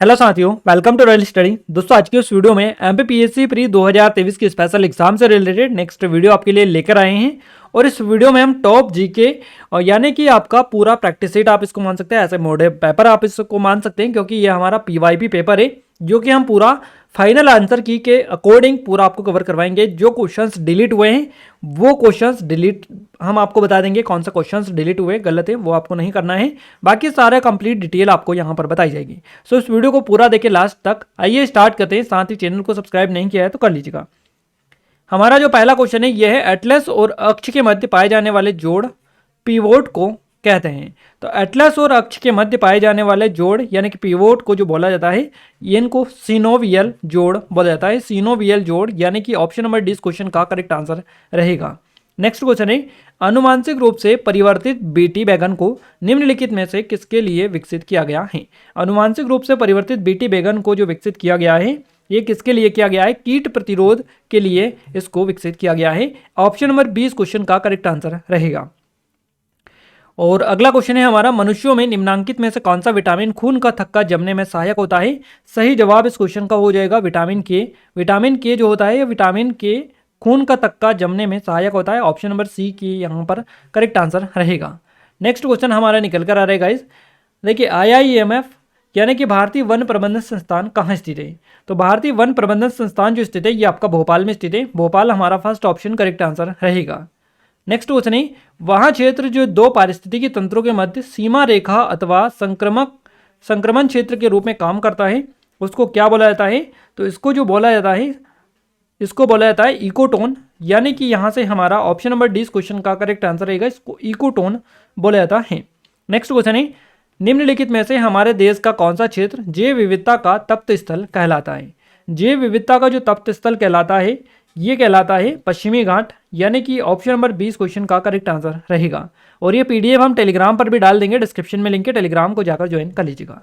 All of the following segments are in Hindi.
हेलो साथियों, वेलकम टू रॉयल स्टडी। दोस्तों आज की इस वीडियो में एमपीपीएससी प्री 2023 की स्पेशल एग्जाम से रिलेटेड नेक्स्ट वीडियो आपके लिए लेकर आए हैं। और इस वीडियो में हम टॉप जीके और यानी कि आपका पूरा प्रैक्टिस सेट आप इसको मान सकते हैं, ऐसे मॉडल पेपर आप इसको मान सकते हैं, क्योंकि ये हमारा पीवाईपी पेपर है जो कि हम पूरा फाइनल आंसर की के अकॉर्डिंग पूरा आपको कवर करवाएंगे। जो क्वेश्चंस डिलीट हुए हैं वो क्वेश्चंस डिलीट हम आपको बता देंगे, कौन सा क्वेश्चंस डिलीट हुए गलत है वो आपको नहीं करना है, बाकी सारा कंप्लीट डिटेल आपको यहाँ पर बताई जाएगी। सो इस वीडियो को पूरा देखें लास्ट तक। आइए स्टार्ट करते हैं। साथ ही चैनल को सब्सक्राइब नहीं किया है तो कर लीजिएगा। हमारा जो पहला क्वेश्चन है यह है एटलस और अक्ष के मध्य पाए जाने वाले जोड़ पिवोट को कहते हैं। तो एटलस और अक्ष के मध्य पाए जाने वाले जोड़ यानी कि पिवोट को जो बोला जाता है इनको सिनोवियल जोड़ बोला जाता है। सिनोवियल जोड़ यानी कि ऑप्शन नंबर डी इस क्वेश्चन का करेक्ट आंसर रहेगा। नेक्स्ट क्वेश्चन है अनुवांशिक रूप से परिवर्तित बीटी बैगन को निम्नलिखित में से किसके लिए विकसित किया गया है। अनुवांशिक रूप से परिवर्तित बीटी बैगन को जो विकसित किया गया है ये किसके लिए किया गया है? कीट प्रतिरोध के लिए इसको विकसित किया गया है। ऑप्शन नंबर 20 क्वेश्चन का करेक्ट आंसर रहेगा। और अगला क्वेश्चन है हमारा मनुष्यों में निम्नांकित में से कौन सा विटामिन खून का थक्का जमने में सहायक होता है। सही जवाब इस क्वेश्चन का हो जाएगा विटामिन के। विटामिन के जो होता है विटामिन के खून का थक्का जमने में सहायक होता है। ऑप्शन नंबर सी की यहाँ पर करेक्ट आंसर रहेगा। नेक्स्ट क्वेश्चन हमारा निकल कर आ रहा है गाइस। देखिए IIMF यानी कि भारतीय वन प्रबंधन संस्थान कहाँ स्थित है। तो भारतीय वन प्रबंधन संस्थान जो स्थित है ये आपका भोपाल में स्थित है। भोपाल हमारा फर्स्ट ऑप्शन करेक्ट आंसर रहेगा। नेक्स्ट क्वेश्चन है वहाँ क्षेत्र जो दो पारिस्थितिकी तंत्रों के मध्य सीमा रेखा अथवा संक्रमण क्षेत्र के रूप में काम करता है उसको क्या बोला जाता है। तो इसको जो बोला जाता है इसको बोला जाता है इकोटोन, यानी कि यहाँ से हमारा ऑप्शन नंबर डी इस क्वेश्चन का करेक्ट आंसर रहेगा। इसको इकोटोन बोला जाता है। नेक्स्ट क्वेश्चन है निम्नलिखित में से हमारे देश का कौन सा क्षेत्र जैव विविधता का तप्त स्थल कहलाता है। जैव विविधता का जो तप्त स्थल कहलाता है ये कहलाता है पश्चिमी घाट, यानी कि ऑप्शन नंबर 20 क्वेश्चन का करेक्ट आंसर रहेगा। और ये पीडीएफ हम टेलीग्राम पर भी डाल देंगे, डिस्क्रिप्शन में लिंक है, टेलीग्राम को जाकर ज्वाइन कर लीजिएगा।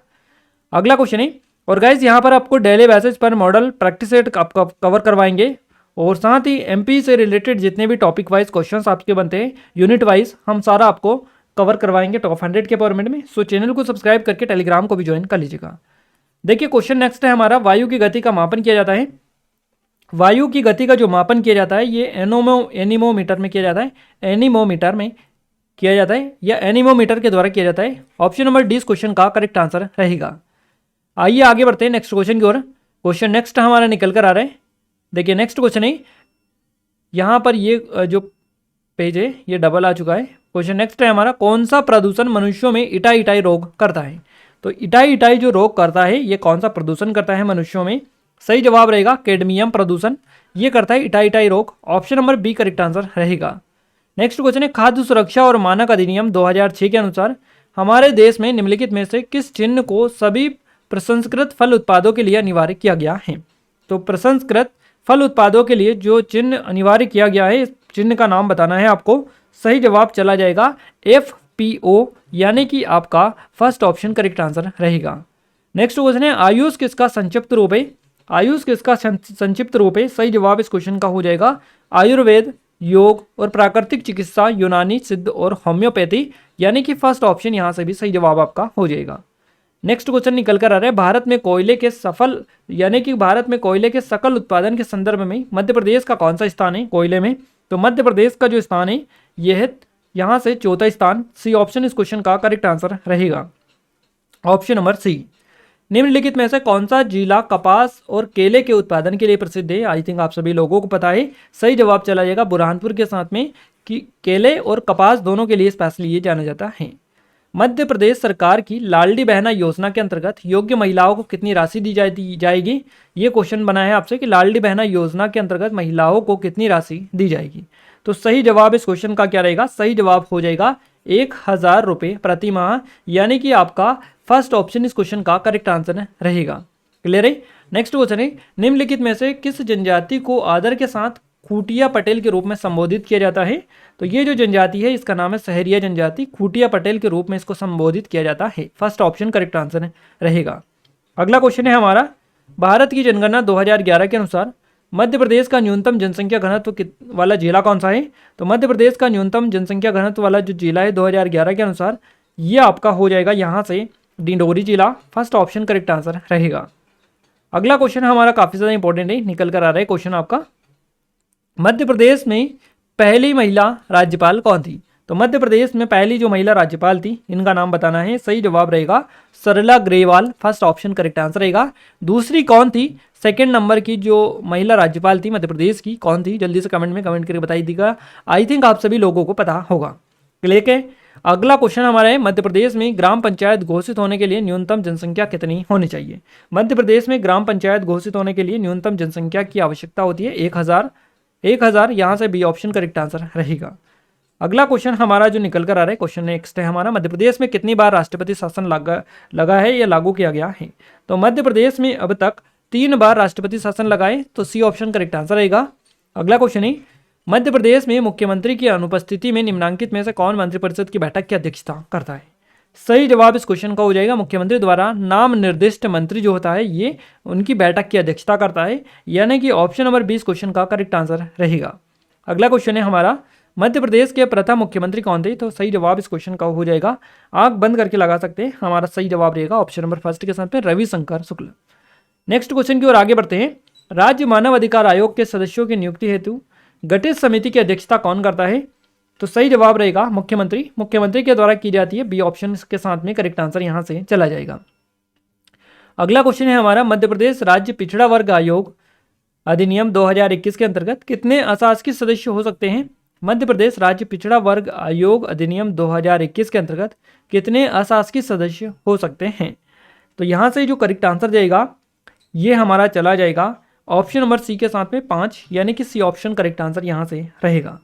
अगला क्वेश्चन है और गाइज यहाँ पर आपको डेली बेसिस पर मॉडल प्रैक्टिस सेट आपका कवर करवाएंगे और साथ ही एमपी से रिलेटेड जितने भी टॉपिक वाइज क्वेश्चंस आपके बनते हैं यूनिट वाइज हम सारा आपको कवर करवाएंगे टॉप 100 के फॉर्मेट में। सो चैनल को सब्सक्राइब करके टेलीग्राम को भी ज्वाइन कर लीजिएगा। देखिए क्वेश्चन नेक्स्ट है हमारा वायु की गति का मापन किया जाता है। वायु की गति का जो मापन किया जाता है ये एनीमोमीटर में किया जाता है। एनीमोमीटर में किया जाता है या एनीमोमीटर के द्वारा किया जाता है। ऑप्शन नंबर डी इस क्वेश्चन का करेक्ट आंसर रहेगा। आइए आगे बढ़ते हैं नेक्स्ट क्वेश्चन की ओर। क्वेश्चन नेक्स्ट हमारा निकल कर आ रहा है। देखिए नेक्स्ट क्वेश्चन है यहाँ पर ये जो पेज है ये डबल आ चुका है। क्वेश्चन नेक्स्ट है हमारा कौन सा प्रदूषण मनुष्यों में इटाई रोग करता है। तो इटाई जो रोग करता है ये कौन सा प्रदूषण करता है मनुष्यों में। सही जवाब रहेगा कैडमियम प्रदूषण, ये करता है इटाई रोग। Option number B correct answer रहेगा। नेक्स्ट क्वेश्चन है खाद्य सुरक्षा और मानक अधिनियम 2006 के अनुसार हमारे देश में निम्नलिखित में से किस चिन्ह को सभी प्रसंस्कृत फल उत्पादों के लिए अनिवार्य किया गया है। तो प्रसंस्कृत फल उत्पादों के लिए जो चिन्ह अनिवार्य किया गया है इस चिन्ह का नाम बताना है आपको। सही जवाब चला जाएगा FPO, यानी कि आपका फर्स्ट ऑप्शन करेक्ट आंसर रहेगा। नेक्स्ट क्वेश्चन है आयुष किसका संक्षिप्त रूप है। आयुष किसका संक्षिप्त रूप है। सही जवाब इस क्वेश्चन का हो जाएगा आयुर्वेद, योग और प्राकृतिक चिकित्सा, यूनानी, सिद्ध और होम्योपैथी, यानी कि फर्स्ट ऑप्शन यहाँ से भी सही जवाब आपका हो जाएगा। नेक्स्ट क्वेश्चन निकल कर आ रहा है भारत में कोयले के सकल उत्पादन के संदर्भ में मध्य प्रदेश का कौन सा स्थान है कोयले में। तो मध्य प्रदेश का जो स्थान है यह है यहाँ से चौथा स्थान। सी ऑप्शन इस क्वेश्चन का करेक्ट आंसर रहेगा। Option number C. निम्नलिखित में से कौन सा जिला कपास और केले के उत्पादन के लिए प्रसिद्ध है। आई थिंक आप सभी लोगों को पता है। सही जवाब चला जाएगा बुरहानपुर के साथ में कि केले और कपास दोनों के लिए स्पेशली ये जाना जाता है। मध्य प्रदेश सरकार की लाडली बहना योजना के अंतर्गत योग्य महिलाओं को कितनी राशि दी जाएगी। ये क्वेश्चन बना है आपसे कि लाडली बहना योजना के अंतर्गत महिलाओं को कितनी राशि दी जाएगी। तो सही जवाब इस क्वेश्चन का क्या रहेगा। सही जवाब हो जाएगा 1000 रुपये प्रति माह, यानी कि आपका फर्स्ट ऑप्शन इस क्वेश्चन का करेक्ट आंसर रहेगा। क्लियर है। नेक्स्ट क्वेश्चन है निम्नलिखित में से किस जनजाति को आदर के साथ खूटिया पटेल के रूप में संबोधित किया जाता है। तो ये जो जनजाति है इसका नाम है सहरिया जनजाति। खूटिया पटेल के रूप में इसको संबोधित किया जाता है। फर्स्ट ऑप्शन करेक्ट आंसर रहेगा। अगला क्वेश्चन है हमारा भारत की जनगणना 2011 के अनुसार मध्य प्रदेश का न्यूनतम जनसंख्या घनत्व वाला जिला कौन सा है। तो मध्य प्रदेश का न्यूनतम जनसंख्या घनत्व वाला जो जिला है 2011 के अनुसार ये आपका हो जाएगा यहाँ से डिंडोरी जिला फर्स्ट ऑप्शन करेक्ट आंसर रहेगा। अगला क्वेश्चन हमारा काफ़ी ज़्यादा इंपॉर्टेंट है, निकल कर आ रहा है क्वेश्चन आपका, मध्य प्रदेश में पहली महिला राज्यपाल कौन थी? तो मध्य प्रदेश में पहली जो महिला राज्यपाल थी इनका नाम बताना है। सही जवाब रहेगा Sarla Grewal, first option correct answer रहेगा। दूसरी कौन थी? सेकंड नंबर की जो महिला राज्यपाल थी मध्य प्रदेश की कौन थी? जल्दी से कमेंट में कमेंट करके बताइए दीजिएगा। आई थिंक आप सभी लोगों को पता होगा। लेकिन अगला क्वेश्चन हमारा है, मध्य प्रदेश में ग्राम पंचायत घोषित होने के लिए न्यूनतम जनसंख्या कितनी होनी चाहिए? मध्य प्रदेश में ग्राम पंचायत घोषित होने के लिए न्यूनतम जनसंख्या की आवश्यकता होती है 1000। यहाँ से बी ऑप्शन करेक्ट आंसर रहेगा। अगला क्वेश्चन हमारा जो निकल कर आ रहा है, क्वेश्चन नेक्स्ट है हमारा, मध्य प्रदेश में कितनी बार राष्ट्रपति शासन लगा है या लागू किया गया है? तो मध्य प्रदेश में अब तक 3 बार राष्ट्रपति शासन लगा है, तो सी ऑप्शन करेक्ट आंसर रहेगा। अगला क्वेश्चन है, मध्य प्रदेश में मुख्यमंत्री की अनुपस्थिति में निम्नलिखित में से कौन मंत्रिपरिषद की बैठक की अध्यक्षता करता है? सही जवाब इस क्वेश्चन का हो जाएगा मुख्यमंत्री द्वारा नाम निर्दिष्ट मंत्री जो होता है ये उनकी बैठक की अध्यक्षता करता है, यानी कि ऑप्शन नंबर 20 क्वेश्चन का करेक्ट आंसर रहेगा। अगला क्वेश्चन है हमारा, मध्य प्रदेश के प्रथम मुख्यमंत्री कौन थे? तो सही जवाब इस क्वेश्चन का हो जाएगा, आंख बंद करके लगा सकते हैं, हमारा सही जवाब रहेगा ऑप्शन नंबर फर्स्ट के साथ में रविशंकर शुक्ल। नेक्स्ट क्वेश्चन की ओर आगे बढ़ते हैं, राज्य मानव अधिकार आयोग के सदस्यों की नियुक्ति हेतु गठित समिति की अध्यक्षता कौन करता है? तो सही जवाब रहेगा मुख्यमंत्री के द्वारा की जाती है, बी ऑप्शन के साथ में करेक्ट आंसर यहां से चला जाएगा। अगला क्वेश्चन है हमारा, मध्य प्रदेश राज्य पिछड़ा वर्ग आयोग अधिनियम 2021 के अंतर्गत कितने अशासकीय सदस्य हो सकते हैं? मध्य प्रदेश राज्य पिछड़ा वर्ग आयोग अधिनियम 2021 के अंतर्गत कितने अशासकीय सदस्य हो सकते हैं? तो यहाँ से जो करेक्ट आंसर जाएगा ये हमारा चला जाएगा ऑप्शन नंबर सी के साथ में 5, यानी कि सी ऑप्शन करेक्ट आंसर यहाँ से रहेगा।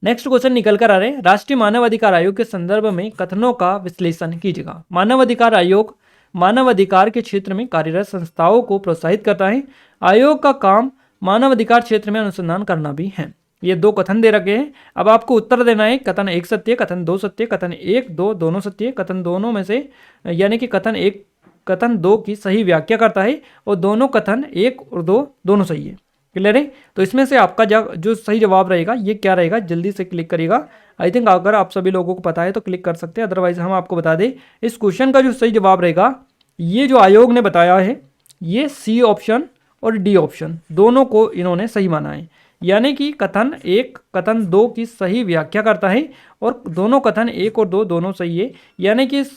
नेक्स्ट क्वेश्चन निकल कर आ रहे हैं, राष्ट्रीय मानव अधिकार आयोग के संदर्भ में कथनों का विश्लेषण कीजिएगा। मानव अधिकार आयोग मानव अधिकार के क्षेत्र में कार्यरत संस्थाओं को प्रोत्साहित करता है। आयोग का काम मानव अधिकार क्षेत्र में अनुसंधान करना भी है। ये 2 कथन दे रखे हैं, अब आपको उत्तर देना है, कथन 1 सत्य, कथन 2 सत्य, कथन 1 2 दोनों सत्य, कथन दोनों में से यानी कि कथन 1 कथन 2 की सही व्याख्या करता है और दोनों कथन 1 और 2 दोनों सही है। क्लियर है? तो इसमें से आपका जो सही जवाब रहेगा ये क्या रहेगा, जल्दी से क्लिक करिएगा। आई थिंक अगर आप सभी लोगों को पता है तो क्लिक कर सकते हैं, अदरवाइज हम आपको बता दें इस क्वेश्चन का जो सही जवाब रहेगा ये जो आयोग ने बताया है ये सी ऑप्शन और डी ऑप्शन दोनों को इन्होंने सही माना है, यानी कि कथन 1 कथन 2 की सही व्याख्या करता है और दोनों कथन 1 और 2 दोनों सही है, यानी कि इस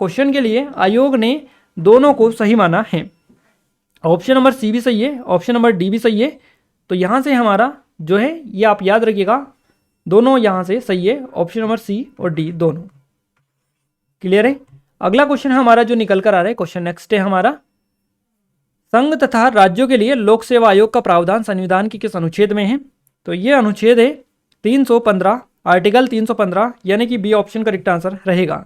क्वेश्चन के लिए आयोग ने दोनों को सही माना है। ऑप्शन नंबर सी भी सही है, ऑप्शन नंबर डी भी सही है। तो यहाँ से हमारा जो है ये आप याद रखिएगा दोनों यहाँ से सही है, ऑप्शन नंबर सी और डी दोनों। क्लियर है? अगला क्वेश्चन हमारा जो निकल कर आ रहा है, क्वेश्चन नेक्स्ट है हमारा, संघ तथा राज्यों के लिए लोक सेवा आयोग का प्रावधान संविधान के किस अनुच्छेद में है? तो ये अनुच्छेद है 315, आर्टिकल 315, यानी कि बी ऑप्शन करेक्ट आंसर रहेगा।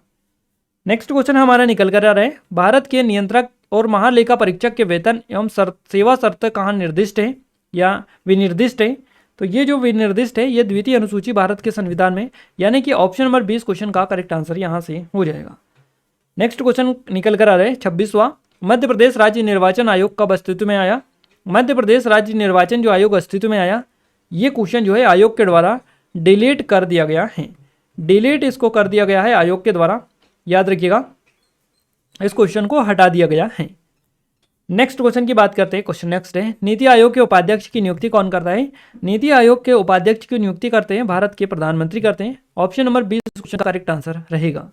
नेक्स्ट क्वेश्चन हमारा निकल कर आ रहा है, भारत के नियंत्रक और महालेखा परीक्षक के वेतन एवं सेवा शर्त कहाँ निर्दिष्ट है या विनिर्दिष्ट है? तो ये जो विनिर्दिष्ट है ये द्वितीय अनुसूची भारत के संविधान में, यानी कि ऑप्शन नंबर 20 क्वेश्चन का करेक्ट आंसर यहाँ से हो जाएगा। नेक्स्ट क्वेश्चन निकल कर आ रहा है 26वां, मध्य प्रदेश राज्य निर्वाचन आयोग कब अस्तित्व में आया? मध्य प्रदेश राज्य निर्वाचन जो आयोग अस्तित्व में आया ये क्वेश्चन जो है आयोग के द्वारा डिलीट कर दिया गया है, डिलीट इसको कर दिया गया है आयोग के द्वारा, याद रखिएगा इस क्वेश्चन को हटा दिया गया है। नेक्स्ट क्वेश्चन की बात करते हैं, क्वेश्चन नेक्स्ट है, नीति आयोग के उपाध्यक्ष की नियुक्ति कौन करता है? नीति आयोग के उपाध्यक्ष की नियुक्ति करते हैं भारत के प्रधानमंत्री करते हैं, ऑप्शन नंबर 20 क्वेश्चन का करेक्ट आंसर रहेगा।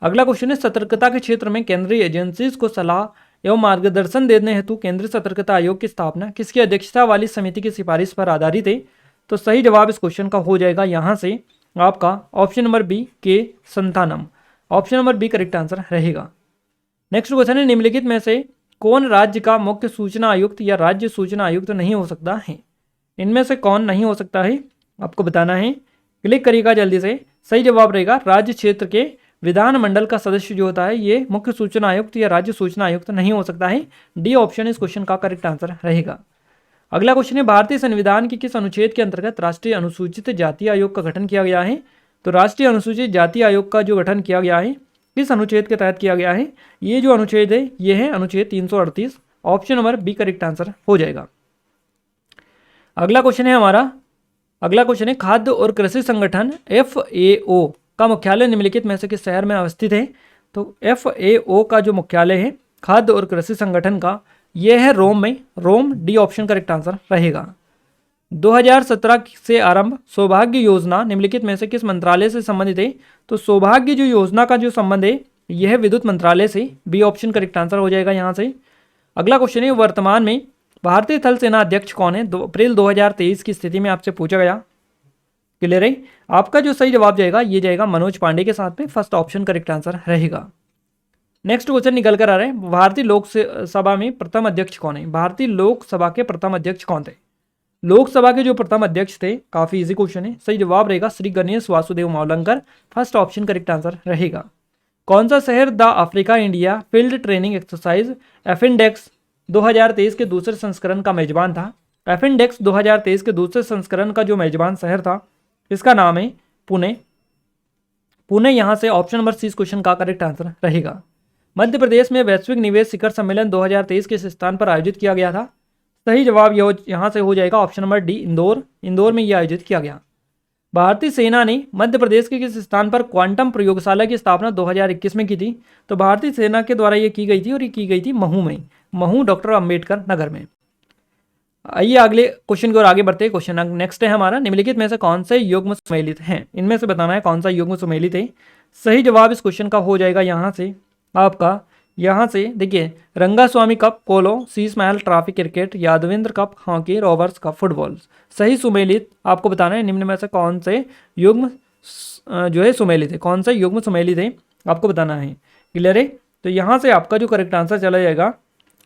अगला क्वेश्चन है, सतर्कता के क्षेत्र में केंद्रीय एजेंसीज को सलाह एवं मार्गदर्शन देने हेतु केंद्रीय सतर्कता आयोग की स्थापना किसकी अध्यक्षता वाली समिति की सिफारिश पर आधारित है? तो सही जवाब इस क्वेश्चन का हो जाएगा यहाँ से आपका option number B K Santhanam, option number B correct answer रहेगा। नेक्स्ट क्वेश्चन है, निम्नलिखित में से कौन राज्य का मुख्य सूचना आयुक्त या राज्य सूचना आयुक्त नहीं हो सकता है? इनमें से कौन नहीं हो सकता है आपको बताना है, क्लिक करिएगा जल्दी से। सही जवाब रहेगा राज्य क्षेत्र के विधानमंडल का सदस्य जो होता है ये मुख्य सूचना आयुक्त या राज्य सूचना आयुक्त नहीं हो सकता है, डी ऑप्शन इस क्वेश्चन का करेक्ट आंसर रहेगा। अगला क्वेश्चन है, भारतीय संविधान के किस अनुच्छेद के अंतर्गत राष्ट्रीय अनुसूचित जाति आयोग का गठन किया गया है? तो राष्ट्रीय अनुसूचित जाति आयोग का जो गठन किया गया है किस अनुच्छेद के तहत किया गया है? ये जो अनुच्छेद है ये है अनुच्छेद 338, option number B correct answer हो जाएगा। अगला क्वेश्चन है हमारा, अगला क्वेश्चन है, खाद्य और कृषि संगठन FAO का मुख्यालय निम्नलिखित में से किस शहर में अवस्थित है? तो FAO का जो मुख्यालय है खाद्य और कृषि संगठन का, ये है रोम में। रोम, डी ऑप्शन करेक्ट आंसर रहेगा। 2017 से आरंभ सौभाग्य योजना निम्नलिखित में से किस मंत्रालय से संबंधित है? तो सौभाग्य जो योजना का जो संबंध है यह विद्युत मंत्रालय से, बी ऑप्शन करेक्ट आंसर हो जाएगा यहाँ से। अगला क्वेश्चन है, वर्तमान में भारतीय थल सेना अध्यक्ष कौन है? अप्रैल 2023 की स्थिति में आपसे पूछा गया। क्लियर है? आपका जो सही जवाब जाएगा ये जाएगा मनोज पांडे के साथ में, फर्स्ट ऑप्शन करेक्ट आंसर रहेगा। नेक्स्ट क्वेश्चन निकल कर आ रहे हैं, भारतीय लोकसभा में प्रथम अध्यक्ष कौन है? भारतीय लोकसभा के प्रथम अध्यक्ष कौन थे? लोकसभा के जो प्रथम अध्यक्ष थे, काफी इजी क्वेश्चन है, सही जवाब रहेगा Shri Ganesh Vasudev Mavalankar, first option correct answer रहेगा। कौन सा शहर the Africa India field training exercise AFINDEX 2023 के दूसरे संस्करण का मेजबान था? एफिनडेक्स 2023 के दूसरे संस्करण का जो मेजबान शहर था इसका नाम है पुणे। पुणे यहाँ से ऑप्शन नंबर सी इस क्वेश्चन का करेक्ट आंसर रहेगा। मध्य प्रदेश में वैश्विक निवेश शिखर सम्मेलन 2023 किस स्थान पर आयोजित किया गया था? सही जवाब यहाँ से हो जाएगा option number D, Indore. Indore में यह आयोजित किया गया। भारतीय सेना ने मध्य प्रदेश के किस स्थान पर क्वांटम प्रयोगशाला की स्थापना 2021 में की थी? तो भारतीय सेना के द्वारा ये की गई थी और ये की गई थी महू में, महू डॉक्टर अंबेडकर नगर में। आइए अगले क्वेश्चन की ओर आगे बढ़ते हैं। क्वेश्चन नेक्स्ट है हमारा, निम्नलिखित में से कौन से युग्म सुमेलित हैं? इनमें से बताना है कौन सा युग्म सुमेलित है। सही जवाब इस क्वेश्चन का हो जाएगा यहाँ से आपका, यहाँ से देखिए, Rangaswamy cup polo, Sheesh Mahal trophy cricket, Yadavendra cup hockey, Roberts cup football. सही सुमेलित आपको बताना है निम्न में से कौन से युग्म जो है सुमेलित है, कौन सा युग्म सुमेलित है आपको बताना है। क्लियर है? तो यहाँ से आपका जो करेक्ट आंसर चला जाएगा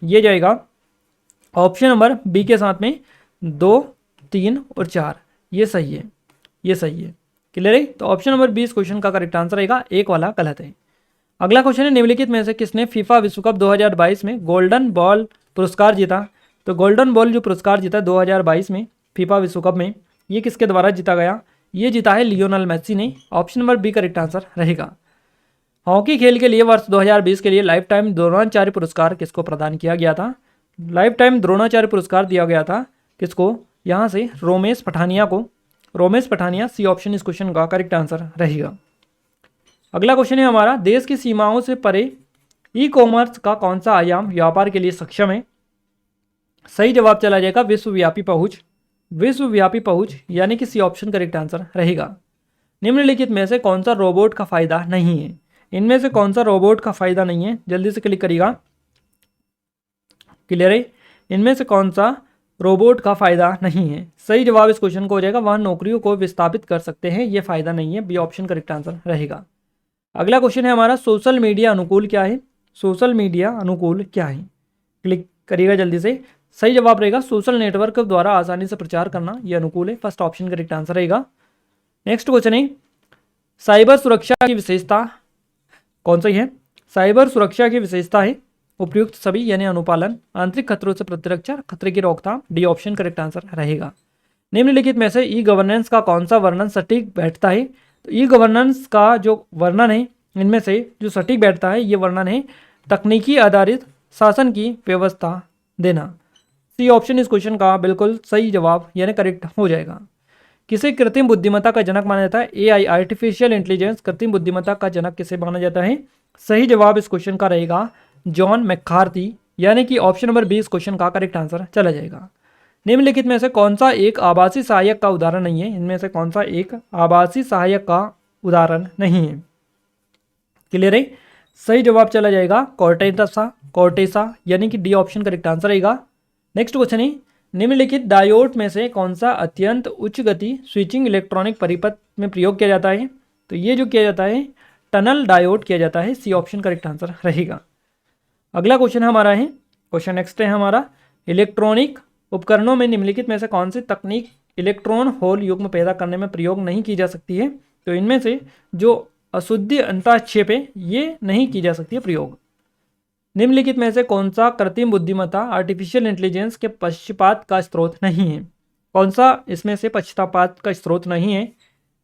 ये जाएगा ऑप्शन नंबर बी के साथ में 2, 3 और 4, ये सही है, ये सही है। क्लियर है? तो ऑप्शन नंबर बी इस क्वेश्चन का करेक्ट आंसर रहेगा, एक वाला गलत है। अगला क्वेश्चन है, निम्नलिखित में से किसने फीफा विश्व कप 2022 में गोल्डन बॉल पुरस्कार जीता? तो गोल्डन बॉल जो पुरस्कार जीता 2022 में फीफा विश्व कप में, ये किसके द्वारा जीता गया? ये जीता है लियोनेल मेसी ने, option number B correct answer रहेगा। हॉकी खेल के लिए वर्ष 2020 के लिए लाइफ टाइम द्रोणाचार्य पुरस्कार किसको प्रदान किया गया था? लाइफ टाइम द्रोणाचार्य पुरस्कार दिया गया था किसको? यहाँ से रोमेश पठानिया को, रोमेश पठानिया, सी ऑप्शन इस क्वेश्चन का करेक्ट आंसर रहेगा। अगला क्वेश्चन है हमारा, देश की सीमाओं से परे ई कॉमर्स का कौन सा आयाम व्यापार के लिए सक्षम है? सही जवाब चला जाएगा विश्वव्यापी पहुंच, विश्वव्यापी पहुंच यानी कि सी ऑप्शन करेक्ट आंसर रहेगा। निम्नलिखित में से कौन सा रोबोट का फायदा नहीं है? इनमें से कौन सा रोबोट का फायदा नहीं है? जल्दी से क्लिक करिएगा। क्लियर है? इनमें से कौन सा रोबोट का फायदा नहीं है? सही जवाब इस क्वेश्चन को हो जाएगा वह नौकरियों को विस्थापित कर सकते हैं, ये फायदा नहीं है, बी ऑप्शन करेक्ट आंसर रहेगा। अगला क्वेश्चन है हमारा, सोशल मीडिया अनुकूल क्या है? सोशल मीडिया अनुकूल क्या है? क्लिक करिएगा जल्दी से। सही जवाब रहेगा सोशल नेटवर्क द्वारा आसानी से प्रचार करना, ये अनुकूल है, फर्स्ट ऑप्शन करेक्ट आंसर रहेगा। नेक्स्ट क्वेश्चन है, साइबर सुरक्षा की विशेषता कौन सी है? साइबर सुरक्षा की विशेषता है उपयुक्त सभी यानी अनुपालन, आंतरिक खतरों से प्रतिरक्षा, खतरे की रोकथाम, डी ऑप्शन करेक्ट आंसर रहेगा। निम्नलिखित में से ई गवर्नेंस का कौन सा वर्णन सटीक बैठता है? तो ई गवर्नेंस का जो वर्णन है इनमें से जो सटीक बैठता है ये वर्णन है तकनीकी आधारित शासन की व्यवस्था देना, सी ऑप्शन इस क्वेश्चन का बिल्कुल सही जवाब यानी करेक्ट हो जाएगा। किसे कृत्रिम बुद्धिमत्ता का जनक माना जाता है? एआई, आर्टिफिशियल इंटेलिजेंस कृत्रिम बुद्धिमत्ता का जनक किसे माना जाता है? सही जवाब इस क्वेश्चन का रहेगा जॉन मैककार्थी, यानी कि ऑप्शन नंबर बी इस क्वेश्चन का करेक्ट आंसर चला जाएगा। निम्नलिखित में से कौन सा एक आभासी सहायक का उदाहरण नहीं है? इनमें से कौन सा एक आभासी सहायक का उदाहरण नहीं है? क्लियर है? सही जवाब चला जाएगा कॉर्टेसा, कॉर्टेसा यानी कि डी ऑप्शन करेक्ट आंसर रहेगा। नेक्स्ट क्वेश्चन है, निम्नलिखित डायोड में से कौन सा अत्यंत उच्च गति स्विचिंग इलेक्ट्रॉनिक परिपथ में प्रयोग किया जाता है? तो ये जो किया जाता है टनल डायोड किया जाता है, सी ऑप्शन करेक्ट आंसर रहेगा। अगला क्वेश्चन हमारा है, क्वेश्चन नेक्स्ट है हमारा, इलेक्ट्रॉनिक उपकरणों में निम्नलिखित में से कौन सी तकनीक इलेक्ट्रॉन होल युग्म पैदा करने में प्रयोग नहीं की जा सकती है? तो इनमें से जो अशुद्धि अंतःक्षेप है ये नहीं की जा सकती है प्रयोग। निम्नलिखित में से कौन सा कृत्रिम बुद्धिमत्ता आर्टिफिशियल इंटेलिजेंस के पक्षपात का स्रोत नहीं है? कौन सा इसमें से पक्षपात का स्रोत नहीं है?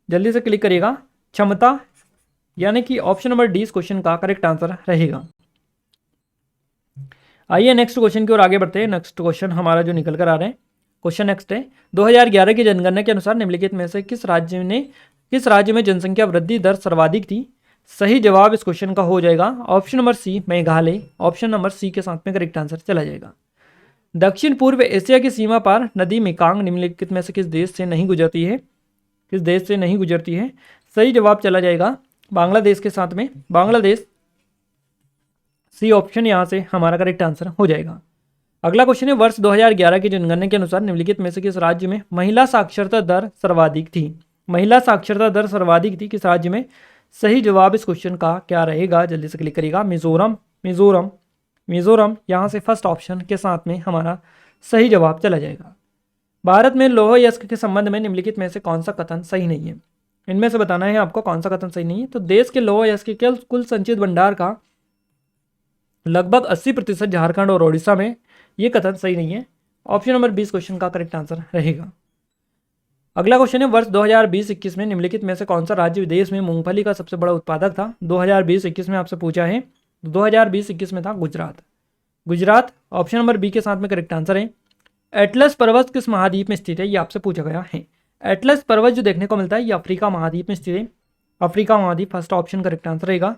जल्दी से क्लिक करिएगा। क्षमता यानी कि ऑप्शन नंबर डी इस क्वेश्चन का करेक्ट आंसर रहेगा। आइए नेक्स्ट क्वेश्चन की ओर आगे बढ़ते हैं। नेक्स्ट क्वेश्चन हमारा जो निकल कर आ रहे हैं, क्वेश्चन नेक्स्ट है, 2011 की जनगणना के अनुसार निम्नलिखित में से किस राज्य में जनसंख्या वृद्धि दर सर्वाधिक थी? सही जवाब इस क्वेश्चन का हो जाएगा option number C Meghalaya. Option number C के साथ में करेक्ट आंसर चला जाएगा। दक्षिण पूर्व एशिया की सीमा पर नदी मेकांग निम्नलिखित में से किस देश से नहीं गुजरती है? किस देश से नहीं गुजरती है? सही जवाब चला जाएगा बांग्लादेश के साथ में, बांग्लादेश। सी ऑप्शन यहां से हमारा करेक्ट आंसर हो जाएगा। अगला क्वेश्चन है, वर्ष 2011 की जनगणना के अनुसार निम्नलिखित में से किस राज्य में महिला साक्षरता दर सर्वाधिक थी? महिला साक्षरता दर सर्वाधिक थी किस राज्य में? सही जवाब इस क्वेश्चन का क्या रहेगा? जल्दी से क्लिक करिएगा। मिजोरम, मिजोरम, मिजोरम। यहाँ से फर्स्ट ऑप्शन के साथ में हमारा सही जवाब चला जाएगा। भारत में लौह अयस्क के संबंध में निम्नलिखित में से कौन सा कथन सही नहीं है? इनमें से बताना है आपको कौन सा कथन सही नहीं है। तो देश के लौह अयस्क के कुल संचित भंडार का लगभग 80% झारखंड और ओडिशा में, ये कथन सही नहीं है। ऑप्शन नंबर 20 क्वेश्चन का करेक्ट आंसर रहेगा। अगला क्वेश्चन है, वर्ष 2020-21 में निम्नलिखित में से कौन सा राज्य विदेश में मूंगफली का सबसे बड़ा उत्पादक था? 2020-21 में आपसे पूछा है, 2020-21 में था Gujarat. Gujarat option number B के साथ में करेक्ट आंसर है। एटलस पर्वत किस महाद्वीप में स्थित है? ये आपसे पूछा गया है। एटलस पर्वत जो देखने को मिलता है ये अफ्रीका महाद्वीप में स्थित है। अफ्रीका महाद्वीप फर्स्ट ऑप्शन करेक्ट आंसर रहेगा।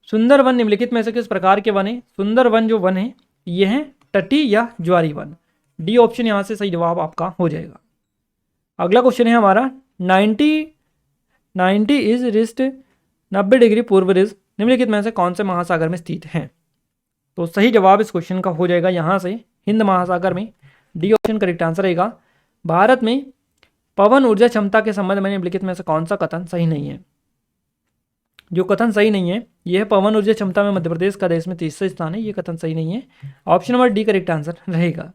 सुंदरवन निम्नलिखित में से किस प्रकार के वन है? सुंदरवन जो वन है ये है तटीय या ज्वारी वन। डी ऑप्शन यहाँ से सही जवाब आपका हो जाएगा। अगला क्वेश्चन है हमारा, 90 इज रिस्ट 90 डिग्री पूर्व रिज निम्नलिखित में से कौन से महासागर में स्थित है? तो सही जवाब इस क्वेश्चन का हो जाएगा यहाँ से हिंद महासागर में। डी ऑप्शन करेक्ट आंसर रहेगा। भारत में पवन ऊर्जा क्षमता के संबंध में निम्नलिखित में से कौन सा कथन सही नहीं है? जो कथन सही नहीं है यह पवन ऊर्जा क्षमता में मध्य प्रदेश का देश में तीसरा स्थान है। ये कथन सही नहीं है। Option number D correct answer रहेगा।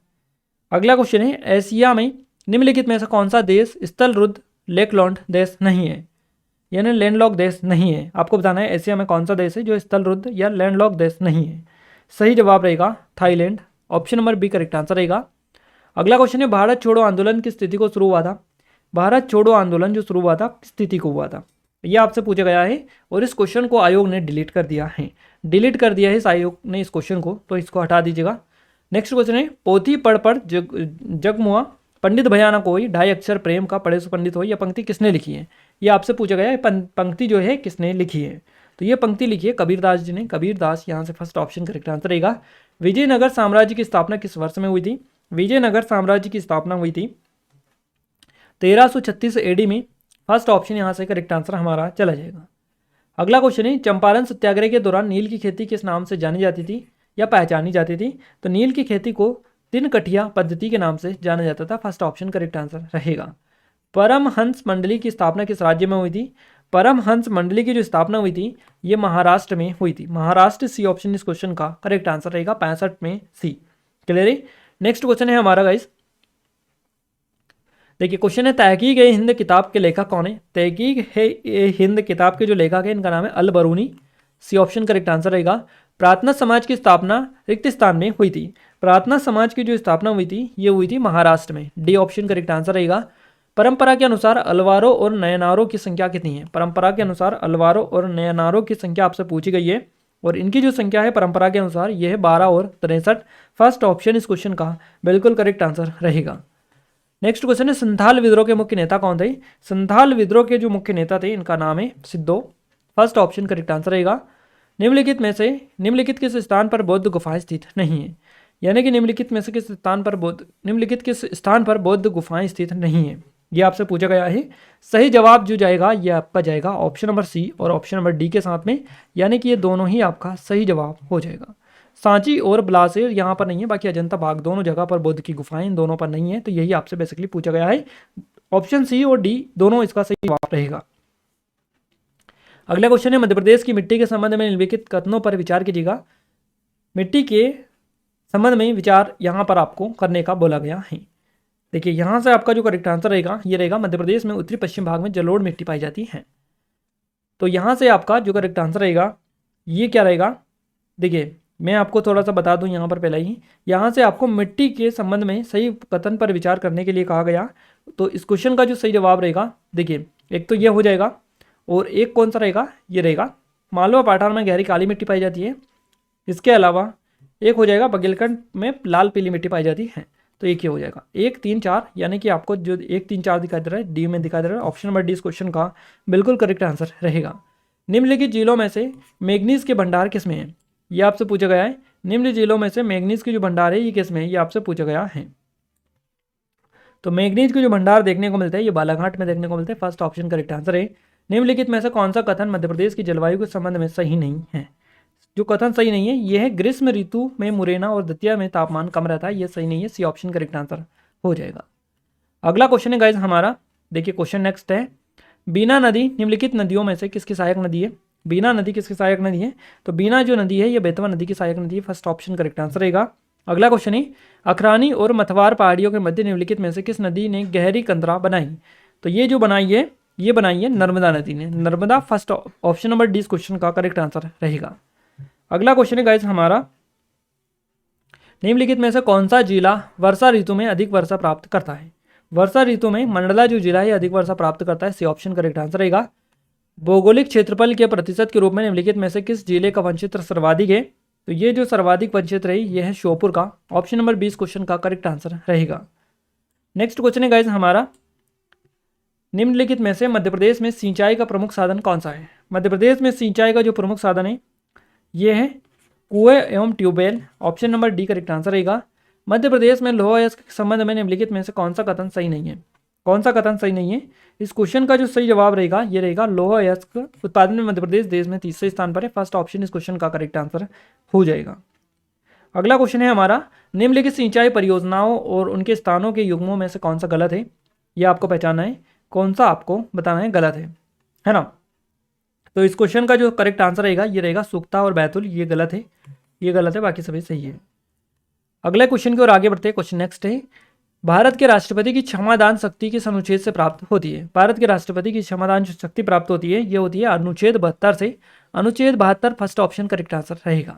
अगला क्वेश्चन है, एशिया में निम्नलिखित में से कौन सा देश स्थलरुद्ध लेकलैंड देश नहीं है? यानी लैंडलॉक देश नहीं है। आपको बताना है एशिया में कौन सा देश है जो स्थलरुद्ध या लैंडलॉक देश नहीं है। सही जवाब रहेगा Thailand. Option number B correct answer रहेगा। अगला क्वेश्चन है, भारत छोड़ो आंदोलन की स्थिति को शुरू हुआ था? भारत छोड़ो आंदोलन जो शुरू हुआ था किस स्थिति को हुआ था? ये आपसे पूछा गया है और इस क्वेश्चन को आयोग ने डिलीट कर दिया है। डिलीट कर दिया है इस आयोग ने इस क्वेश्चन को, तो इसको हटा दीजिएगा। नेक्स्ट क्वेश्चन है, पोथी पढ़ पढ़ जगमुआ पंडित भयाना कोई ढाई अक्षर प्रेम का पढ़े सो पंडित हो, यह पंक्ति किसने लिखी है? ये आपसे पूछा गया है पंक्ति जो है किसने लिखी है? तो ये पंक्ति लिखी है कबीरदास जी ने। कबीरदास यहाँ से फर्स्ट ऑप्शन करेक्ट आंसर रहेगा। विजयनगर साम्राज्य की स्थापना किस वर्ष में हुई थी? विजयनगर साम्राज्य की स्थापना हुई थी 1336 एडी में। फर्स्ट ऑप्शन यहाँ से करेक्ट आंसर हमारा चला जाएगा। अगला क्वेश्चन है, चंपारण सत्याग्रह के दौरान नील की खेती किस नाम से जानी जाती थी या पहचानी जाती थी? तो नील की खेती को तिनकठिया पद्धति के नाम से जाना जाता था। फर्स्ट ऑप्शन करेक्ट आंसर रहेगा। परमहंस मंडली की स्थापना किस राज्य में हुई थी? परमहंस मंडली की जो स्थापना हुई थी ये महाराष्ट्र में हुई थी। महाराष्ट्र सी ऑप्शन इस क्वेश्चन का करेक्ट आंसर रहेगा। 65 में सी। क्लियर है। नेक्स्ट क्वेश्चन है हमारा गाइस, देखिए क्वेश्चन है, तहकीक ए हिंद किताब के लेखक कौन है? तहकीक है हिंद किताब के जो लेखक है इनका नाम है Al Biruni. C option correct answer रहेगा। प्रार्थना समाज की स्थापना रिक्त स्थान में हुई थी। प्रार्थना समाज की जो स्थापना हुई थी ये हुई थी महाराष्ट्र में। डी ऑप्शन करेक्ट आंसर रहेगा। परंपरा के अनुसार अलवारों और नयनारों की संख्या कितनी है? परंपरा के अनुसार अलवारों और नयनारों की संख्या आपसे पूछी गई है और इनकी जो संख्या है परंपरा के अनुसार यह है 12 और 63। फर्स्ट ऑप्शन इस क्वेश्चन का बिल्कुल करेक्ट आंसर रहेगा। नेक्स्ट क्वेश्चन है, संथाल विद्रोह के मुख्य नेता कौन थे? संथाल विद्रोह के जो मुख्य नेता थे इनका नाम है सिद्धो। फर्स्ट ऑप्शन करेक्ट आंसर रहेगा। निम्नलिखित में से निम्नलिखित किस स्थान पर बौद्ध गुफाएं स्थित नहीं है? यानी कि निम्नलिखित में से किस स्थान पर बौद्ध गुफाएं स्थित नहीं है, ये आपसे पूछा गया है। सही जवाब जो जाएगा ये आपका जाएगा ऑप्शन नंबर सी और ऑप्शन नंबर डी के साथ में, यानी कि ये दोनों ही आपका सही जवाब हो जाएगा। सांची और बिलासपुर यहाँ पर नहीं है, बाकी अजंता बाग दोनों जगह पर बौद्ध की गुफाएं इन दोनों पर नहीं है। तो यही आपसे बेसिकली पूछा गया है। ऑप्शन सी और डी दोनों इसका सही जवाब रहेगा। अगला क्वेश्चन है, मध्य प्रदेश की मिट्टी के संबंध में निम्नलिखित कथनों पर विचार कीजिएगा। मिट्टी के संबंध में विचार यहाँ पर आपको करने का बोला गया है। देखिए यहाँ से आपका जो करेक्ट आंसर रहेगा ये रहेगा, मध्य प्रदेश में उत्तरी पश्चिम भाग में जलोढ़ मिट्टी पाई जाती है। तो यहाँ से आपका जो करेक्ट आंसर रहेगा ये क्या रहेगा? देखिए मैं आपको थोड़ा सा बता दूं यहाँ पर पहले ही, यहाँ से आपको मिट्टी के संबंध में सही कथन पर विचार करने के लिए कहा गया। तो इस क्वेश्चन का जो सही जवाब रहेगा, देखिए एक तो ये हो जाएगा और एक कौन सा रहेगा? ये रहेगा मालवा पठार में गहरी काली मिट्टी पाई जाती है। इसके अलावा एक हो जाएगा बघेलखंड में लाल पीली मिट्टी पाई जाती है। तो एक ही हो जाएगा 1 3 4, यानी कि आपको जो 1 3 4 दिखाई दे रहा है डी में दिखाई दे रहा है। ऑप्शन नंबर डी इस क्वेश्चन का बिल्कुल करेक्ट आंसर रहेगा। निम्नलिखित झीलों में से मैग्नीज के भंडार किसमें है? ये आपसे पूछा गया है। निम्न झीलों में से मैग्नीज के जो भंडार है ये किसमें है? ये आपसे पूछा गया है। तो मैग्नीज के जो भंडार देखने को मिलते हैं ये बालाघाट में देखने को मिलते हैं। फर्स्ट ऑप्शन करेक्ट आंसर है। निम्नलिखित में से कौन सा कथन मध्य प्रदेश की जलवायु के संबंध में सही नहीं है? जो कथन सही नहीं है ये है ग्रीष्म ऋतु में मुरैना और दतिया में तापमान कम रहता है, ये सही नहीं है। सी ऑप्शन करेक्ट आंसर हो जाएगा। अगला क्वेश्चन है गाइज हमारा, देखिए क्वेश्चन नेक्स्ट है, बीना नदी निम्नलिखित नदियों में से किसकी सहायक नदी है? बीना नदी किसकी सहायक नदी है? तो बीना जो नदी है ये बेतवा नदी की सहायक नदी है। फर्स्ट ऑप्शन करेक्ट आंसर रहेगा। अगला क्वेश्चन है, अखरानी और मथवार पहाड़ियों के मध्य निम्नलिखित में से किस नदी ने गहरी कंदरा बनाई? तो ये जो बनाई है ये बनाई है नर्मदा नदी ने। Narmada first option number D इस क्वेश्चन का करेक्ट आंसर रहेगा। अगला क्वेश्चन है गाइज हमारा, निम्नलिखित में से कौन सा जिला वर्षा ऋतु में अधिक वर्षा प्राप्त करता है? वर्षा ऋतु में मंडला जो जिला है अधिक वर्षा प्राप्त करता है। सी ऑप्शन करेक्ट आंसर रहेगा। भौगोलिक क्षेत्रफल के प्रतिशत के रूप में निम्नलिखित में से किस जिले का वन क्षेत्र सर्वाधिक है? तो ये जो सर्वाधिक वन क्षेत्र है ये है श्योपुर का। ऑप्शन नंबर 20 क्वेश्चन का करेक्ट आंसर रहेगा। नेक्स्ट क्वेश्चन है गाइज हमारा, निम्नलिखित में से मध्य प्रदेश में सिंचाई का प्रमुख साधन कौन सा है? मध्य प्रदेश में सिंचाई का जो प्रमुख साधन है ये है कुएं एवं tube well. Option number D correct answer रहेगा। मध्य प्रदेश में लौह अयस्क के संबंध में निम्नलिखित में से कौन सा कथन सही नहीं है? कौन सा कथन सही नहीं है? इस क्वेश्चन का जो सही जवाब रहेगा ये रहेगा लौह अयस्क उत्पादन में मध्य प्रदेश देश में तीसरे स्थान पर है। फर्स्ट ऑप्शन इस क्वेश्चन का करेक्ट आंसर हो जाएगा। अगला क्वेश्चन है हमारा, निम्नलिखित सिंचाई परियोजनाओं और उनके स्थानों के युग्मों में से कौन सा गलत है? ये आपको पहचानना है, कौन सा आपको बताना है गलत है ना। तो इस क्वेश्चन का जो करेक्ट आंसर रहेगा ये रहेगा सुक्ता और बैतुल। ये गलत है, ये गलत है, बाकी सभी सही है। अगले क्वेश्चन की ओर आगे बढ़ते हैं। क्वेश्चन नेक्स्ट है, भारत के राष्ट्रपति की क्षमादान शक्ति किस अनुच्छेद से प्राप्त होती है? भारत के राष्ट्रपति की क्षमादान जो शक्ति प्राप्त होती है ये होती है अनुच्छेद 72 से। अनुच्छेद 72 फर्स्ट ऑप्शन करेक्ट आंसर रहेगा।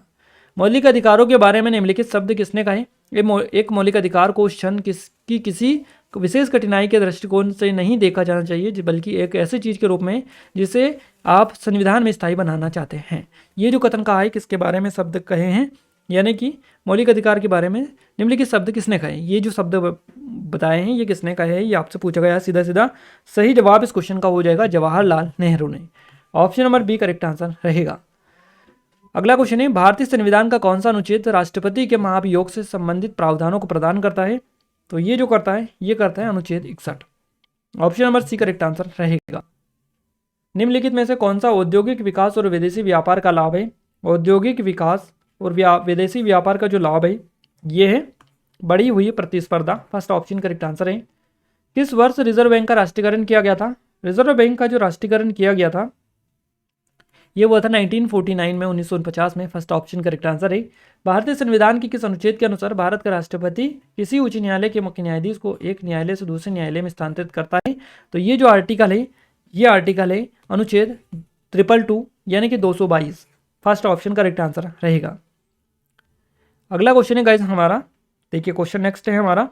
मौलिक अधिकारों के बारे में निम्नलिखित शब्द किसने कहे? एक मौलिक अधिकार को उस क्षण की किसी विशेष कठिनाई के दृष्टिकोण से नहीं देखा जाना चाहिए बल्कि एक ऐसी चीज के रूप में जिसे आप संविधान में स्थायी बनाना चाहते हैं। ये जो कथन कहा है किसके बारे में शब्द कहे हैं, यानी कि मौलिक अधिकार के बारे में निम्नलिखित शब्द किसने कहे? ये जो शब्द बताए हैं ये किसने कहे हैं? ये आपसे पूछा गया सीधा सीधा। सही जवाब इस क्वेश्चन का हो जाएगा जवाहरलाल नेहरू ने। Option number B correct answer रहेगा। अगला क्वेश्चन है, भारतीय संविधान का कौन सा अनुच्छेद राष्ट्रपति के महाभियोग से संबंधित प्रावधानों को प्रदान करता है? तो ये जो करता है ये करता है अनुच्छेद 61। Option number C correct answer रहेगा। निम्नलिखित में से कौन सा औद्योगिक विकास और विदेशी व्यापार का लाभ है? औद्योगिक विकास और विदेशी व्यापार का जो लाभ है ये है बढ़ी हुई प्रतिस्पर्धा। फर्स्ट ऑप्शन करेक्ट आंसर है। किस वर्ष रिजर्व बैंक का राष्ट्रीयकरण किया गया था? रिजर्व बैंक का जो राष्ट्रीयकरण किया गया था ये हुआ था 1949 में, 1949 में। फर्स्ट ऑप्शन करेक्ट आंसर है। भारतीय संविधान के किस अनुच्छेद के अनुसार भारत का राष्ट्रपति किसी उच्च न्यायालय के मुख्य न्यायाधीश को एक न्यायालय से दूसरे न्यायालय में स्थानांतरित करता है? तो ये जो आर्टिकल है ये आर्टिकल है अनुच्छेद 222 यानी कि 222। फर्स्ट ऑप्शन करेक्ट आंसर रहेगा। अगला क्वेश्चन है गाइस हमारा, देखिए क्वेश्चन नेक्स्ट है हमारा,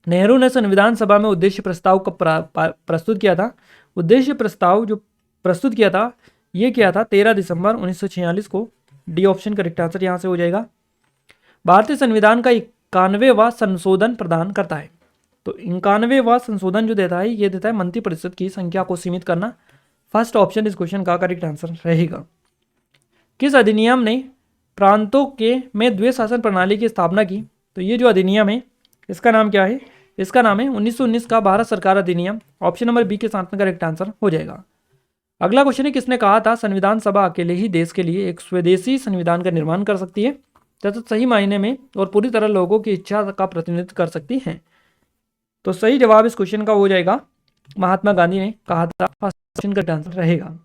नेहरू ने संविधान सभा में उद्देश्य प्रस्ताव कब प्रस्तुत किया था? उद्देश्य प्रस्ताव जो प्रस्तुत किया था ये किया था 13 दिसंबर 1946 को। डी ऑप्शन करेक्ट आंसर यहां से हो जाएगा। भारतीय संविधान का 91वां संशोधन प्रदान करता है। तो 91वां संशोधन जो देता है ये देता है मंत्रिपरिषद की संख्या को सीमित करना। फर्स्ट ऑप्शन इस क्वेश्चन का करेक्ट आंसर रहेगा। किस अधिनियम ने प्रांतों के में द्वैत शासन प्रणाली की स्थापना की? तो ये जो अधिनियम है इसका नाम क्या है? इसका नाम है 1919 का भारत सरकार अधिनियम। ऑप्शन नंबर बी के साथ में करेक्ट आंसर हो जाएगा। अगला क्वेश्चन है, किसने कहा था संविधान सभा अकेले ही देश के लिए एक स्वदेशी संविधान का निर्माण कर सकती है तथा सही मायने में और पूरी तरह लोगों की इच्छा का प्रतिनिधित्व कर सकती है? तो सही जवाब इस क्वेश्चन का हो जाएगा महात्मा गांधी ने कहा था। फर्स्ट क्वेश्चन का आंसर रहेगा।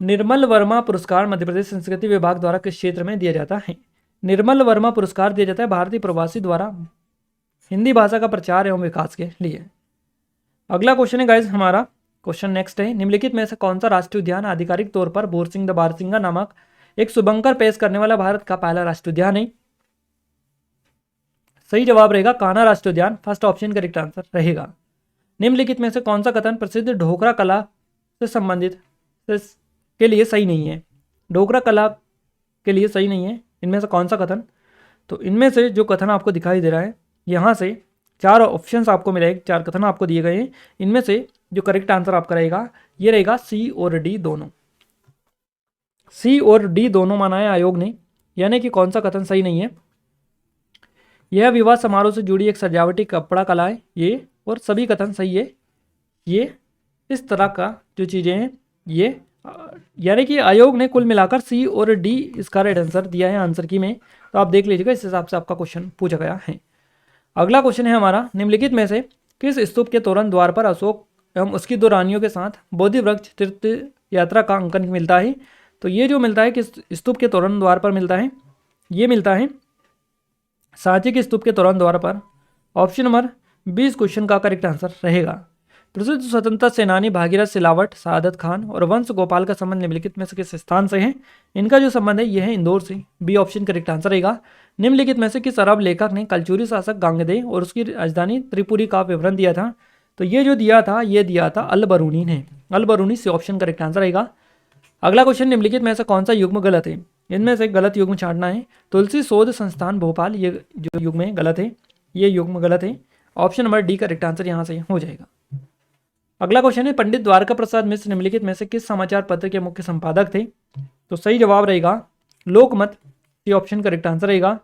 निर्मल वर्मा पुरस्कार मध्य प्रदेश संस्कृति विभाग द्वारा किस क्षेत्र में दिया जाता है? निर्मल वर्मा पुरस्कार दिया जाता है भारतीय प्रवासी द्वारा हिंदी भाषा का प्रचार एवं विकास के लिए। अगला क्वेश्चन है गाइस हमारा, क्वेश्चन नेक्स्ट है, निम्नलिखित में से कौन सा राष्ट्रीय उद्यान आधिकारिक तौर पर बोरसिंह द बारसिंगा नामक एक शुभंकर पेश करने वाला भारत का पहला राष्ट्रीय उद्यान है? सही जवाब रहेगा कान्हा राष्ट्रीय उद्यान। फर्स्ट ऑप्शन करेक्ट आंसर रहेगा। निम्नलिखित में से कौन सा कथन प्रसिद्ध ढोकरा कला से संबंधित के लिए सही नहीं है? ढोकरा कला के लिए सही नहीं है, इनमें से कौन सा कथन? तो इनमें से जो कथन आपको दिखाई दे रहा है यहाँ से 4 ऑप्शंस आपको मिलेंगे, 4 कथन आपको दिए गए हैं। इनमें से जो करेक्ट आंसर आपका रहेगा ये रहेगा सी और डी दोनों। सी और डी दोनों माना है आयोग ने, यानी कि कौन सा कथन सही नहीं है। यह विवाह समारोह से जुड़ी एक सजावटी कपड़ा कला है ये, और सभी कथन सही है ये। इस तरह का जो चीज़ें हैं ये, यानी कि आयोग ने कुल मिलाकर सी और डी इसका राइट आंसर दिया है आंसर की में। तो आप देख लीजिएगा, इस हिसाब से आपका क्वेश्चन पूछा गया है। अगला क्वेश्चन है हमारा, निम्नलिखित में से किस स्तूप के तोरण द्वार पर अशोक एवं उसकी दो रानियों के साथ बोधि वृक्ष तीर्थ यात्रा का अंकन मिलता है। तो ये जो मिलता है किस स्तूप के तोरण द्वार पर मिलता है, ये मिलता है सांची के स्तूप के तोरण द्वार पर। ऑप्शन नंबर 20 क्वेश्चन का करेक्ट आंसर रहेगा। प्रसिद्ध स्वतंत्रता सेनानी भागीरथ सिलावट, सादत खान और वंश गोपाल का संबंध निम्नलिखित में से किस स्थान से है। इनका जो संबंध है यह है इंदौर से। बी ऑप्शन करेक्ट आंसर रहेगा। निम्नलिखित में से किस अरब लेखक ने कलचुरी शासक गांगेय और उसकी राजधानी त्रिपुरी का विवरण दिया था। तो ये जो दिया था ये दिया था अल बरूनी ने। अल बरूनी से ऑप्शन करेक्ट आंसर रहेगा। अगला क्वेश्चन, निम्नलिखित में से कौन सा युग्म गलत है। इनमें से गलत युग्म छांटना है। तुलसी शोध संस्थान भोपाल, ये जो युग्म है गलत है, ये युग्म गलत है। Option number D correct answer यहाँ से हो जाएगा। अगला क्वेश्चन है, पंडित द्वारका प्रसाद मिश्र निम्नलिखित में से किस समाचार पत्र के मुख्य संपादक थे। तो सही जवाब रहेगा लोकमत, ये ऑप्शन करेक्ट आंसर रहेगा।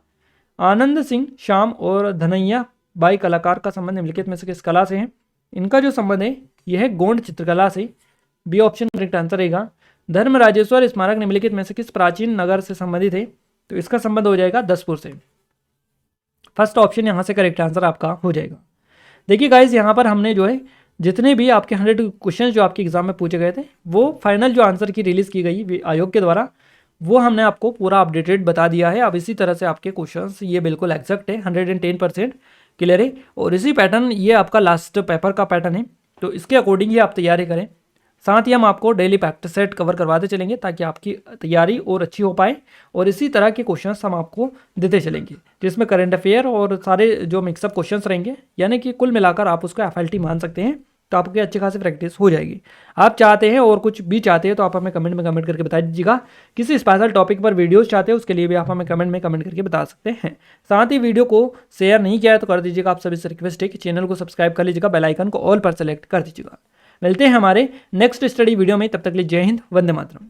आनंद सिंह श्याम और धनैया बाई कलाकार का संबंध निम्नलिखित में से किस कला से है। इनका जो संबंध है यह है गोंड चित्रकला से। बी ऑप्शन करेक्ट आंसर रहेगा। धर्म राजेश्वर स्मारक निम्नलिखित में से किस प्राचीन नगर से संबंधित है। तो इसका संबंध हो जाएगा दसपुर से। फर्स्ट ऑप्शन यहाँ से करेक्ट आंसर आपका हो जाएगा। देखिए गाइज, यहाँ पर हमने जो है जितने भी आपके 100 क्वेश्चन जो आपके एग्जाम में पूछे गए थे वो फाइनल जो आंसर की रिलीज की गई आयोग के द्वारा वो हमने आपको पूरा अपडेटेड बता दिया है। अब इसी तरह से आपके क्वेश्चंस ये बिल्कुल एग्जैक्ट है, 110% क्लियर है। और इसी पैटर्न ये आपका लास्ट पेपर का पैटर्न है, तो इसके अकॉर्डिंग ही आप तैयारी करें। साथ ही हम आपको डेली प्रैक्टिस सेट कवर करवाते चलेंगे ताकि आपकी तैयारी और अच्छी हो पाए। और इसी तरह के क्वेश्चंस हम आपको देते चलेंगे जिसमें करंट अफेयर और सारे जो मिक्सअप क्वेश्चंस रहेंगे, यानी कि कुल मिलाकर आप उसको FLT मान सकते हैं। तो आपकी अच्छी खासी प्रैक्टिस हो जाएगी। आप चाहते हैं और कुछ भी चाहते हैं तो आप हमें कमेंट में कमेंट करके बता दीजिएगा। किसी स्पेशल टॉपिक पर वीडियोस चाहते हैं उसके लिए भी आप हमें कमेंट में कमेंट करके बता सकते हैं। साथ ही वीडियो को शेयर नहीं किया है तो कर दीजिएगा। आप सभी से रिक्वेस्ट है कि चैनल को सब्सक्राइब कर लीजिएगा, बेल आइकन को ऑल पर सेलेक्ट कर दीजिएगा। मिलते हैं हमारे नेक्स्ट स्टडी वीडियो में, तब तक के लिए जय हिंद, वंदे मातरम।